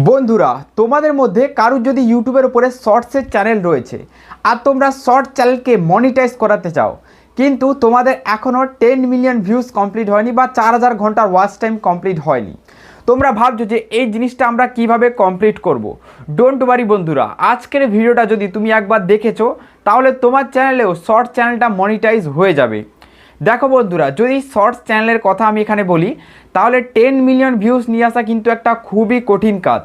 বন্ধুরা, তোমাদের মধ্যে কারুর যদি ইউটিউবের উপরে শর্টসের চ্যানেল রয়েছে আর তোমরা শর্ট চ্যানেলকে মনিটাইজ করাতে চাও, কিন্তু তোমাদের এখনও 10 মিলিয়ন ভিউজ কমপ্লিট হয়নি বা 4000 ঘন্টার ওয়াচ টাইম কমপ্লিট হয়নি। তোমরা ভাবছো যে এই জিনিসটা আমরা কিভাবে কমপ্লিট করব। ডোন্ট ওয়ারি বন্ধুরা, আজকের ভিডিওটা যদি তুমি একবার দেখেছো তাহলে তোমার চ্যানেলেও শর্ট চ্যানেলটা মনিটাইজ হয়ে যাবে। দেখো বন্ধুরা, যদি শর্টস চ্যানেলের কথা আমি এখানে বলি তাহলে 10 মিলিয়ন ভিউজ নিয়ে আসা কিন্তু একটা খুবই কঠিন কাজ।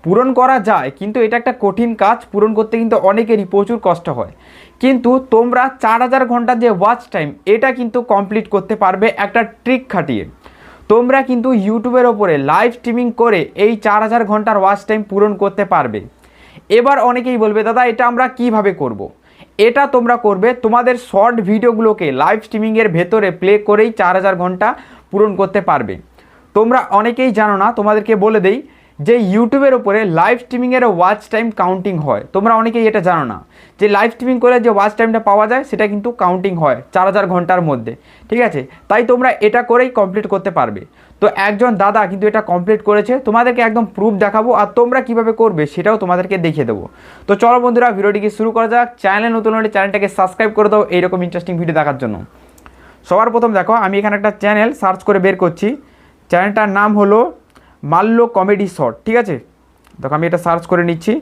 পূরণ করা যায়, কিন্তু এটা একটা কঠিন কাজ, পূরণ করতে কিন্তু অনেকেরই প্রচুর কষ্ট হয়। কিন্তু তোমরা 4000 ঘন্টার যে ওয়াচ টাইম, এটা কিন্তু কমপ্লিট করতে পারবে একটা ট্রিক খাটিয়ে। তোমরা কিন্তু ইউটিউবের ওপরে লাইভ স্ট্রিমিং করে এই 4000 ঘন্টার ওয়াচ টাইম পূরণ করতে পারবে। এবার অনেকেই বলবে, দাদা এটা আমরা কিভাবে করব। এটা তোমরা করবে তোমাদের শর্ট ভিডিওগুলোকে লাইভ স্ট্রিমিংয়ের ভেতরে প্লে করেই 4000 ঘন্টা পূরণ করতে পারবে। তোমরা অনেকেই জানো না, তোমাদেরকে বলে দেই যে ইউটিউবের ওপরে লাইভ স্ট্রিমিংয়ের ওয়াচ টাইম কাউন্টিং হয়। তোমরা অনেকেই এটা জানো না যে লাইভ স্ট্রিমিং করে যে ওয়াচ টাইমটা পাওয়া যায় সেটা কিন্তু কাউন্টিং হয় 4000 ঘন্টার মধ্যে, ঠিক আছে। তাই তোমরা এটা করেই কমপ্লিট করতে পারবে। তো একজন দাদা কিন্তু এটা কমপ্লিট করেছে, তোমাদেরকে একদম প্রুফ দেখাবো আর তোমরা কিভাবে করবে সেটাও তোমাদেরকে দেখিয়ে দেবো। তো চলো বন্ধুরা, ভিডিওটিকে শুরু করা যাক। চ্যানেল নতুন হলে চ্যানেলটাকে সাবস্ক্রাইব করে দাও এইরকম ইন্টারেস্টিং ভিডিও দেখার জন্য। সবার প্রথম দেখো, আমি এখানে একটা চ্যানেল সার্চ করে বের করছি। চ্যানেলটার নাম হলো মাল্লো কমেডি শর্ট, ঠিক আছে। দেখো আমি এটা সার্চ করে নিচ্ছি।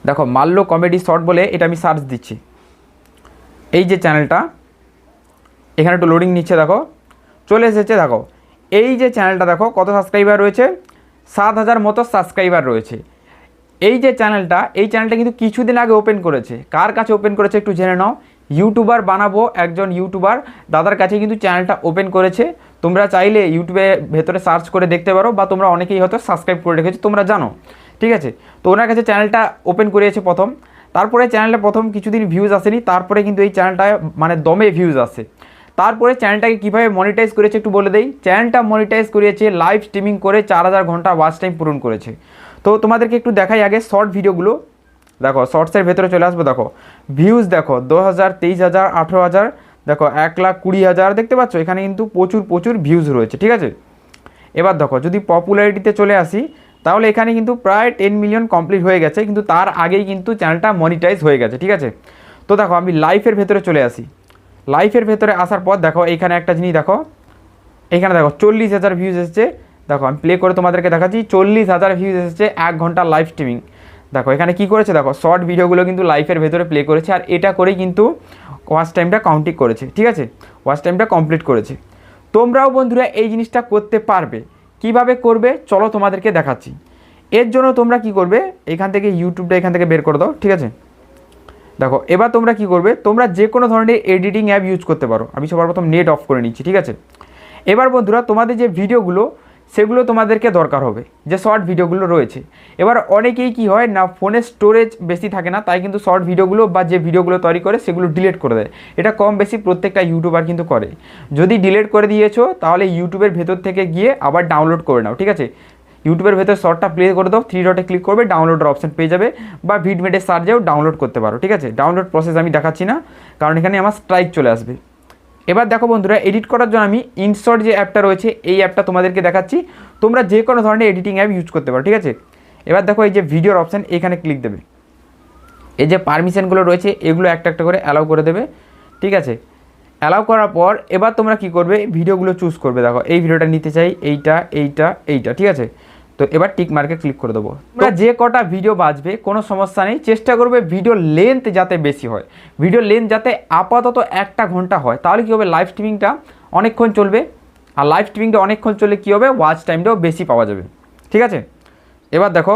দেখো মাল্লো কমেডি শর্ট বলে এটা আমি সার্চ দিচ্ছি। এই যে চ্যানেলটা, এখানে একটু লোডিং নিচ্ছে, দেখো চলে এসেছে। দেখো এই যে চ্যানেলটা, দেখো কত সাবস্ক্রাইবার রয়েছে, 7000 মতো সাবস্ক্রাইবার রয়েছে। এই যে চ্যানেলটা, এই চ্যানেলটা কিন্তু কিছুদিন আগে ওপেন করেছে। কার কাছে ওপেন করেছে একটু জেনে নাও। ইউটিউবার বানাবো একজন ইউটিউবার দাদার কাছে কিন্তু চ্যানেলটা ওপেন করেছে। তোমরা চাইলে ইউটিউবে ভেতরে সার্চ করে দেখতে পারো, বা তোমরা অনেকেই হয়তো সাবস্ক্রাইব করে রেখেছো, তোমরা জানো, ঠিক আছে। তো ওনার কাছে চ্যানেলটা ওপেন করিয়েছে প্রথম। তারপরে চ্যানেলটা প্রথম কিছুদিন ভিউজ আসেনি, তারপরে কিন্তু এই চ্যানেলটায় মানে দমে ভিউজ আসে। তারপরে চ্যানেলটাকে কীভাবে মনিটাইজ করেছে একটু বলে দেই। চ্যানেলটা মনিটাইজ করিয়েছে লাইভ স্ট্রিমিং করে 4000 ঘন্টা ওয়াচ টাইম পূরণ করেছে। তো তোমাদেরকে একটু দেখাই আগে শর্ট ভিডিওগুলো। দেখো শর্টসের ভেতরে চলে আসবো। দেখো ভিউজ দেখো 2000, 23000, 18000, দেখো 1,20,000 দেখতে পাচ্ছ। এখানে কিন্তু প্রচুর ভিউজ রয়েছে, ঠিক আছে। এবার দেখো যদি পপুলারিটিতে চলে আসি তাহলে এখানে কিন্তু প্রায় 10 মিলিয়ন কমপ্লিট হয়ে গেছে, কিন্তু তার আগেই কিন্তু চ্যানেলটা মনিটাইজ হয়ে গেছে, ঠিক আছে। তো দেখো আমি লাইফের ভেতরে চলে আসি। লাইফের ভেতরে আসার পর দেখো এইখানে একটা জিনিস দেখো, এখানে দেখো 40,000 ভিউজ এসেছে। দেখো আমি প্লে করে তোমাদেরকে দেখাচ্ছি, 40,000 ভিউজ এসেছে 1 ঘন্টা লাইভ স্ট্রিমিং। দেখো এখানে কি করেছে, দেখো শর্ট ভিডিওগুলো কিন্তু লাইফের ভেতরে প্লে করেছে, আর এটা করেই কিন্তু ওয়াচ টাইমটা কাউন্টিং করেছে, ঠিক আছে। ওয়াচ টাইমটা কমপ্লিট করেছে। তোমরাও বন্ধুরা এই জিনিসটা করতে পারবে। কিভাবে করবে চলো তোমাদেরকে দেখাচ্ছি। এর জন্য তোমরা কি করবে, এখান থেকে ইউটিউবটা এখান থেকে বের করে দাও, ঠিক আছে। দেখো এবার তোমরা কি করবে, তোমরা যে কোনো ধরনের এডিটিং অ্যাপ ইউজ করতে পারো। আমি সবার প্রথম নেট অফ করে নিচ্ছি, ঠিক আছে। এবার বন্ধুরা তোমাদের যে ভিডিওগুলো সেগুলো তোমাদেরকে দরকার হবে, যে শর্ট ভিডিওগুলো রয়েছে। এবার অনেকেই কি হয় না, ফোনের স্টোরেজ বেশি থাকে না, তাই কিন্তু শর্ট ভিডিওগুলো বা যে ভিডিওগুলো তৈরি করে সেগুলো ডিলিট করে দেয়। এটা কম বেশি প্রত্যেকটা ইউটিউবার কিন্তু করে। যদি ডিলিট করে দিয়েছো তাহলে ইউটিউবের ভেতর থেকে গিয়ে আবার ডাউনলোড করে নাও, ঠিক আছে। ইউটিউবের ভেতর শর্টটা প্লে করে দাও, 3 ডটে ক্লিক করবে, ডাউনলোডের অপশন পেয়ে যাবে, বা ভিডমেটে সার্চেও ডাউনলোড করতে পারো, ঠিক আছে। ডাউনলোড প্রসেস আমি দেখাচ্ছি না, কারণ এখানে আমার স্ট্রাইক চলে আসবে। এবার দেখো বন্ধুরা, এডিট করার জন্য আমি ইনশর্ট যে অ্যাপটা রয়েছে এই অ্যাপটা তোমাদেরকে দেখাচ্ছি। তোমরা যে কোনো ধরনের এডিটিং অ্যাপ ইউজ করতে পারো, ঠিক আছে। এবার দেখো এই যে ভিডিওর অপশান, এখানে ক্লিক দেবে। এই যে পারমিশনগুলো রয়েছে এগুলো একটা একটা করে অ্যালাউ করে দেবে, ঠিক আছে। অ্যালাউ করার পর এবার তোমরা কি করবে, ভিডিওগুলো চুজ করবে। দেখো এই ভিডিওটা নিতে চাই, এইটা, ঠিক আছে। তো এবার টিক মার্কে ক্লিক করে দেবো। তোমরা যে কটা ভিডিও বাজবে কোনো সমস্যা নেই, চেষ্টা করবে ভিডিও লেন্থ যাতে বেশি হয়, ভিডিও লেন্থ যাতে আপাতত 1 ঘন্টা হয়। তাহলে কী হবে, লাইভ স্ট্রিমিংটা অনেকক্ষণ চলবে, আর লাইভ স্ট্রিমিংটা অনেকক্ষণ চললে কী হবে, ওয়াচ টাইমটাও বেশি পাওয়া যাবে, ঠিক আছে। এবার দেখো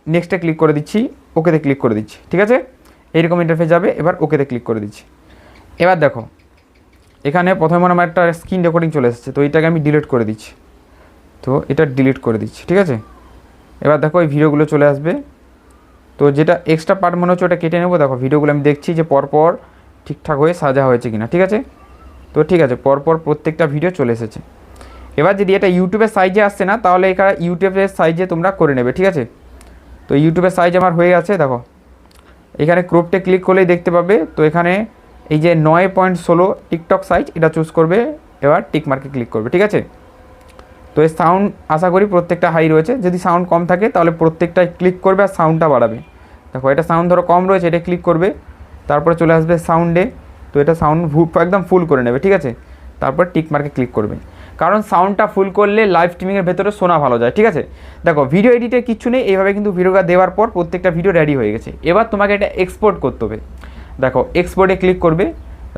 নেক্সটে ক্লিক করে দিচ্ছি, ওকেতে ক্লিক করে দিচ্ছি, ঠিক আছে। এইরকম ইন্টারফেস যাবে, এবার ওকেতে ক্লিক করে দিচ্ছি। এবার দেখো এখানে প্রথমে আমার একটা স্ক্রিন রেকর্ডিং চলে এসেছে, তো এইটাকে আমি ডিলিট করে দিচ্ছি। তো এটা ডিলিট করে দিচ্ছি, ঠিক আছে। এবার দেখো এই ভিডিওগুলো চলে আসবে। তো যেটা এক্সট্রা পার্ট মনে হচ্ছে ওটা কেটে নেবো। দেখো ভিডিওগুলো আমি দেখছি যে পরপর ঠিকঠাক হয়ে সাজা হয়েছে কিনা, ঠিক আছে। তো ঠিক আছে, পরপর প্রত্যেকটা ভিডিও চলে এসেছে। এবার যদি এটা ইউটিউবের সাইজে আসছে না তাহলে এখানে ইউটিউবের সাইজে তোমরা করে নেবে, ঠিক আছে। তো ইউটিউবের সাইজ আমার হয়ে গেছে। দেখো এখানে ক্রপটে ক্লিক করলেই দেখতে পাবে। তো এখানে এই যে 9.16 টিকটক সাইজ এটা চুজ করবে, এবার টিক মার্কে ক্লিক করবে, ঠিক আছে। তো এই সাউন্ড আশা করি প্রত্যেকটা হাই রয়েছে, যদি সাউন্ড কম থাকে তাহলে প্রত্যেকটায় ক্লিক করবে আর সাউন্ডটা বাড়াবে। দেখো এটা সাউন্ড ধরো কম রয়েছে, এটা ক্লিক করবে, তারপরে চলে আসবে সাউন্ডে, তো এটা সাউন্ড একদম ফুল করে নেবে, ঠিক আছে। তারপর টিক মার্কে ক্লিক করবে, কারণ সাউন্ডটা ফুল করলে লাইভ স্ট্রিমিংয়ের ভেতরে শোনা ভালো যায়, ঠিক আছে। দেখো ভিডিও এডিটে কিচ্ছু নেই, এইভাবে কিন্তু ভিডিওটা দেওয়ার পর প্রত্যেকটা ভিডিও রেডি হয়ে গেছে। এবার তোমাকে এটা এক্সপোর্ট করতে হবে। দেখো এক্সপোর্টে ক্লিক করবে,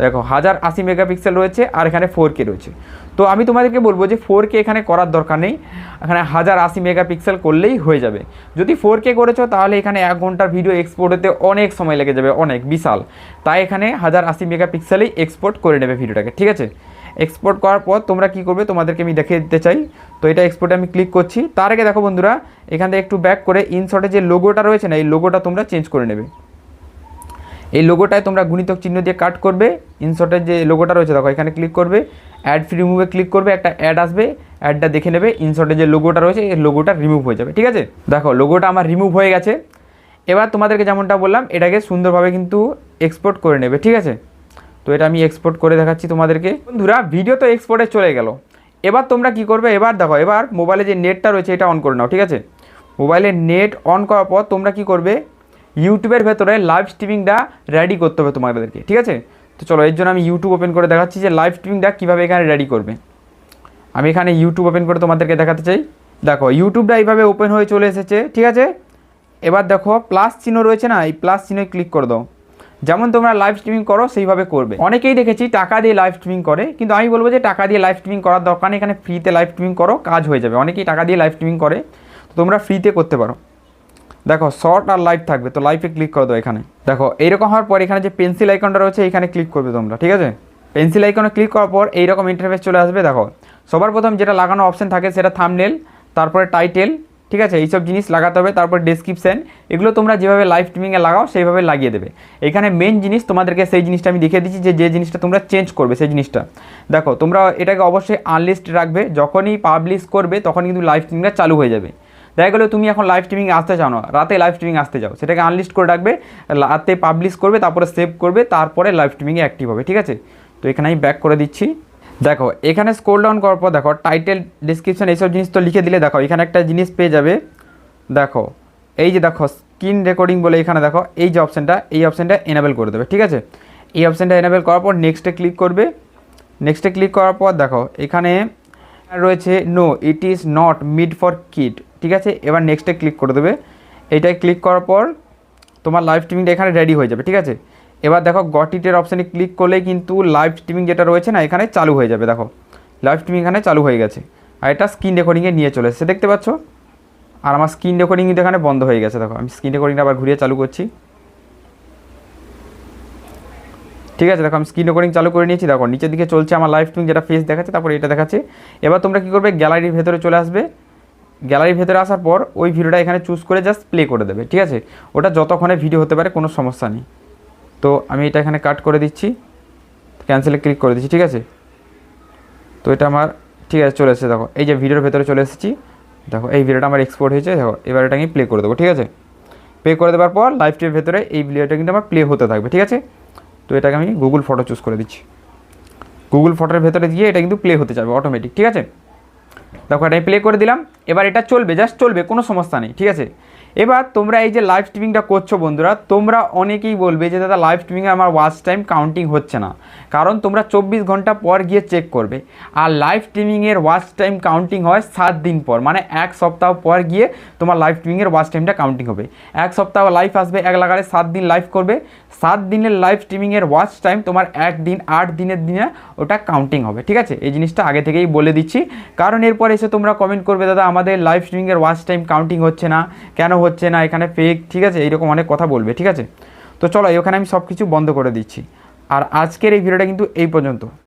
দেখো 1080 মেগাপিক্সেল রয়েছে আর এখানে 4K রয়েছে। তো আমি তোমাদেরকে বলবো যে 4K এখানে করার দরকার নেই, এখানে 1080 মেগাপিক্সেল করলেই হয়ে যাবে। যদি 4K করেছো তাহলে এখানে 1 ঘন্টার ভিডিও এক্সপোর্ট হতে অনেক সময় লেগে যাবে, অনেক বিশাল। তাই এখানে 1080 মেগাপিক্সেলেই এক্সপোর্ট করে নেবে ভিডিওটাকে, ঠিক আছে। এক্সপোর্ট করার পর তোমরা কী করবে তোমাদেরকে আমি দেখিয়ে দিতে চাই। তো এটা এক্সপোর্টে আমি ক্লিক করছি, তার আগে দেখো বন্ধুরা এখান থেকে একটু ব্যাক করে ইনশটে যে লোগোটা রয়েছে না, এই লোগোটা তোমরা চেঞ্জ করে নেবে। এই লোগোটায় তোমরা গুণিতক চিহ্ন দিয়ে কাট করবে, ইনশটের যে লোগোটা রয়েছে দেখো এখানে ক্লিক করবে, অ্যাড ফ্রি রিমুভে ক্লিক করবে, একটা অ্যাড আসবে, অ্যাডটা দেখে নেবে, ইনশটের যে লোগোটা রয়েছে এই লোগোটা রিমুভ হয়ে যাবে, ঠিক আছে। দেখো লোগোটা আমার রিমুভ হয়ে গেছে। এবার তোমাদেরকে যেমনটা বললাম এটাকে সুন্দরভাবে কিন্তু এক্সপোর্ট করে নেবে, ঠিক আছে। তো এটা আমি এক্সপোর্ট করে দেখাচ্ছি তোমাদেরকে। বন্ধুরা ভিডিও তো এক্সপোর্টে চলে গেল, এবার তোমরা কি করবে, এবার দেখো এবার মোবাইলে যে নেটটা রয়েছে এটা অন করে নাও, ঠিক আছে। মোবাইলের নেট অন করার পর তোমরা কি করবে, ইউটিউবের ভেতরে লাইভ স্ট্রিমিংটা রেডি করতে হবে তোমাদেরকে, ঠিক আছে। তো চলো এর জন্য আমি ইউটিউব ওপেন করে দেখাচ্ছি যে লাইভ স্ট্রিমিংটা কীভাবে এখানে রেডি করবে। আমি এখানে ইউটিউব ওপেন করে তোমাদেরকে দেখাতে চাই। দেখো ইউটিউবটা এইভাবে ওপেন হয়ে চলে এসেছে, ঠিক আছে। এবার দেখো প্লাস চিহ্ন রয়েছে না, এই প্লাস চিহ্নে ক্লিক করে দাও। যেমন তোমরা লাইভ স্ট্রিমিং করো সেইভাবে করবে। অনেকেই দেখেছি টাকা দিয়ে লাইভ স্ট্রিমিং করে, কিন্তু আমি বলবো যে টাকা দিয়ে লাইভ স্ট্রিমিং করার দরকার নেই, এখানে ফ্রিতে লাইভ স্ট্রিমিং করো, কাজ হয়ে যাবে। অনেকেই টাকা দিয়ে লাইভ স্ট্রিমিং করে, তো তোমরা ফ্রিতে করতে পারো। দেখো শর্ট আর লাইভ থাকবে, তো লাইভে ক্লিক করে দাও। এখানে দেখো এইরকম হওয়ার পর এখানে যে পেন্সিল আইকনটা রয়েছে এখানে ক্লিক করবে তোমরা, ঠিক আছে। পেন্সিল আইকনে ক্লিক করার পর এইরকম ইন্টারফেস চলে আসবে। দেখো সবার প্রথম যেটা লাগানো অপশন থাকে সেটা থাম্বনেল, তারপরে টাইটেল, ঠিক আছে, এইসব জিনিস লাগাতে হবে। তারপর ডেসক্রিপশন, এগুলো তোমরা যেভাবে লাইভ স্ট্রিমিংয়ে লাগাও সেইভাবে লাগিয়ে দেবে। এখানে মেন জিনিস তোমাদেরকে সেই জিনিসটা আমি দেখিয়ে দিচ্ছি, যে জিনিসটা তোমরা চেঞ্জ করবে সেই জিনিসটা। দেখো তোমরা এটাকে অবশ্যই আনলিস্ট রাখবে, যখনই পাবলিশ করবে তখন কিন্তু লাইভ স্ট্রিমিংটা চালু হয়ে যাবে। দেখা গেলো তুমি এখন লাইভ স্ট্রিমিং আসতে চাও না, রাতে লাইভ স্ট্রিমিং আসতে চাও, সেটাকে আনলিস্ট করে রাখবে, রাতে পাবলিশ করবে, তারপরে সেভ করবে, তারপরে লাইভ স্ট্রিমিংয়ে অ্যাক্টিভ হবে, ঠিক আছে। তো এখানে আমি ব্যাক করে দিচ্ছি। দেখো এখানে স্ক্রল ডাউন করার পর দেখো টাইটেল, ডেসক্রিপশন এইসব জিনিস তো লিখে দিলে, দেখো এখানে একটা জিনিস পেয়ে যাবে। দেখো এই যে দেখো স্ক্রিন রেকর্ডিং বলে এখানে দেখো এই যে অপশানটা, এই অপশানটা এনাবেল করে দেবে, ঠিক আছে। এই অপশানটা এনাবেল করার পর নেক্সটে ক্লিক করবে। নেক্সটে ক্লিক করার পর দেখো এখানে রয়েছে no it is not meant for kid, ঠিক আছে। এবার নেক্সটে ক্লিক করে দেবে। এইটাই ক্লিক করার পর তোমার লাইভ স্ট্রিমিংটা এখানে রেডি হয়ে যাবে, ঠিক আছে। এবার দেখো গট ইটের অপশানে ক্লিক করলেই কিন্তু লাইভ স্ট্রিমিং যেটা রয়েছে না এখানে চালু হয়ে যাবে। দেখো লাইভ স্ট্রিমিং এখানে চালু হয়ে গেছে, আর এটা স্ক্রিন রেকর্ডিংয়ে নিয়ে চলে এসেছে, দেখতে পাচ্ছ। আর আমার স্ক্রিন রেকর্ডিং কিন্তু এখানে বন্ধ হয়ে গেছে। দেখো আমি স্ক্রিন রেকর্ডিংটা আবার ঘুরিয়ে চালু করছি, ঠিক আছে। দেখো আমি স্ক্রিন রেকর্ডিং চালু করে নিয়েছি। দেখো নিচের দিকে চলছে আমার লাইভ স্ট্রিমিং, যেটা ফেস দেখাচ্ছে, তারপর এটা দেখাচ্ছে। এবার তোমরা কী করবে, গ্যালারির ভেতরে চলে আসবে। গ্যালারির ভেতরে আসার পর ওই ভিডিওটা এখানে চুজ করে জাস্ট প্লে করে দেবে, ঠিক আছে। ওটা যতক্ষণে ভিডিও হতে পারে কোনো সমস্যা নেই। তো আমি এটা এখানে কাট করে দিচ্ছি, ক্যান্সেলে ক্লিক করে দিচ্ছি, ঠিক আছে। তো এটা আমার ঠিক আছে চলে এসেছে। দেখো এই যে ভিডিওর ভেতরে চলে এসেছি, দেখো এই ভিডিওটা আমার এক্সপোর্ট হয়েছে। দেখো এবার এটা আমি প্লে করে দেবো, ঠিক আছে। প্লে করে দেওয়ার পর লাইভ স্ট্রিমের ভেতরে এই ভিডিওটা কিন্তু আমার প্লে হতে থাকবে, ঠিক আছে। তো এটাকে আমি গুগল ফটো চুজ করে দিচ্ছি। গুগল ফটোর ভেতরে দিয়ে এটা কিন্তু প্লে হতে যাবে অটোমেটিক, ঠিক আছে। দেখো এটা আমি প্লে করে দিলাম। এবার এটা চলবে, জাস্ট চলবে, কোনো সমস্যা নেই, ঠিক আছে। এবার তোমরা এই যে লাইভ স্ট্রিমিংটা করছো বন্ধুরা, তোমরা অনেকেই বলবে যে দাদা লাইভ স্ট্রিমিংয়ে আমার ওয়াচ টাইম কাউন্টিং হচ্ছে না, কারণ তোমরা 24 ঘন্টা পর গিয়ে চেক করবে। আর লাইভ স্ট্রিমিংয়ের ওয়াচ টাইম কাউন্টিং হয় 7 দিন পর, মানে 1 সপ্তাহ পর গিয়ে তোমার লাইভ স্ট্রিমিংয়ের ওয়াচ টাইমটা কাউন্টিং হবে। 1 সপ্তাহ লাইভ আসবে, এক লাগারে 7 দিন লাইভ করবে, 7 দিনের লাইভ স্ট্রিমিংয়ের ওয়াচ টাইম তোমার 1 দিন 8 দিনের দিনে ওটা কাউন্টিং হবে, ঠিক আছে। এই জিনিসটা আগে থেকেই বলে দিচ্ছি, কারণ এরপর এসে তোমরা কমেন্ট করবে দাদা আমাদের লাইভ স্ট্রিমিংয়ের ওয়াচ টাইম কাউন্টিং হচ্ছে না, কেন হচ্ছে না, এখানে ফেক, ঠিক আছে, এইরকম অনেক কথা বলবে, ঠিক আছে। তো চলো এখানে আমি সব কিছু বন্ধ করে দিচ্ছি। আর আজকের এই ভিডিওটা কিন্তু এই পর্যন্ত।